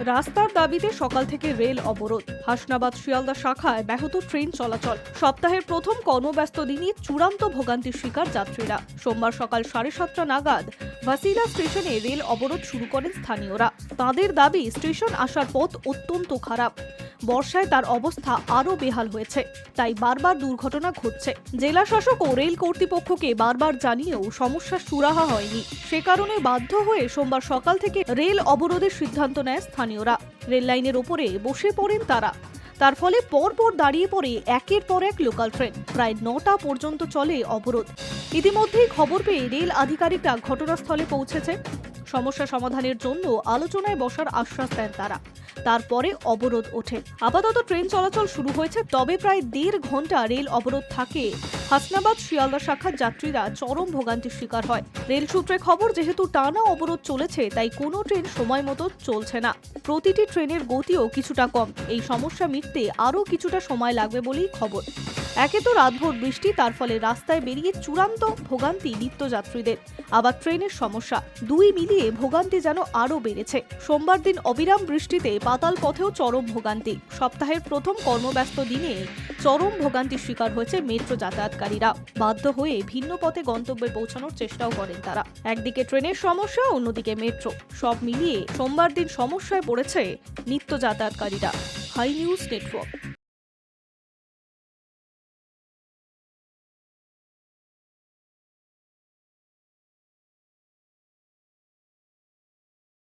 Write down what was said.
রাস্তার দাবিতে সকাল থেকে রেল অবরোধ। হাসনাবাদ শিয়ালদা শাখায় ব্যাহত ট্রেন চলাচল। সপ্তাহের প্রথম কর্মব্যস্ত দিনই চূড়ান্ত ভোগান্তির শিকার যাত্রীরা। সোমবার সকাল 7:30 নাগাদ ভাসিলা স্টেশনে রেল অবরোধ শুরু করেন স্থানীয়রা। তাঁদের দাবি, স্টেশন আসার পথ অত্যন্ত খারাপ। বর্ষায় তার অবস্থা আরও বেহাল হয়েছে, তাই বারবার দুর্ঘটনা ঘটছে। জেলা শাসক ও রেল কর্তৃপক্ষকে বারবার জানিয়েও সমস্যার সুরাহা হয়নি। সে কারণে বাধ্য হয়ে সোমবার সকাল থেকে রেল অবরোধের সিদ্ধান্ত নেয় স্থানীয়রা। রেল লাইনের ওপরে বসে পড়েন তারা। তার ফলে পরপর দাঁড়িয়ে পড়ে একের পর এক লোকাল ট্রেন। প্রায় 9টা পর্যন্ত চলে অবরোধ। ইতিমধ্যেই খবর পেয়ে রেল আধিকারিকরা ঘটনাস্থলে পৌঁছেছে। সমস্যা সমাধানের জন্য আলোচনায় বসার আশ্বাস দেন তারা। তারপরে অবরোধ ওঠে। আপাতত ট্রেন চলাচল শুরু হয়েছে, তবে প্রায় 1.5 ঘন্টা রেল অবরোধ থাকে। হাসনাবাদ শিয়ালদা শাখার যাত্রীরা চরম ভোগান্তির শিকার হয়। রেল সূত্রে খবর, যেহেতু টানা অবরোধ চলেছে, তাই কোনো ট্রেন সময় মতো চলছে না। প্রতিটি ট্রেনের গতিও কিছুটা কম। এই সমস্যা মিটতে আরও কিছুটা সময় লাগবে বলেই খবর। একে তো রাতভর বৃষ্টি, তার ফলে রাস্তায় বেরিয়ে চূড়ান্ত ভোগান্তি নিত্যযাত্রীদের। আবার ট্রেনের সমস্যা, দুই মিলিয়ে ভোগান্তি যেন আরও বেড়েছে। সোমবার দিন অবিরাম বৃষ্টিতে পাতাল পথেও চরম ভোগান্তি। সপ্তাহের প্রথম কর্মব্যস্ত দিনে চরম ভোগান্তির শিকার হয়েছে মেট্রো যাতায়াতকারীরা। বাধ্য হয়ে ভিন্ন পথে গন্তব্যে পৌঁছানোর চেষ্টাও করেন তারা। একদিকে ট্রেনের সমস্যা, অন্যদিকে মেট্রো। সব মিলিয়ে সোমবার দিন সমস্যায় পড়েছে নিত্য যাতায়াতকারীরা। High news network.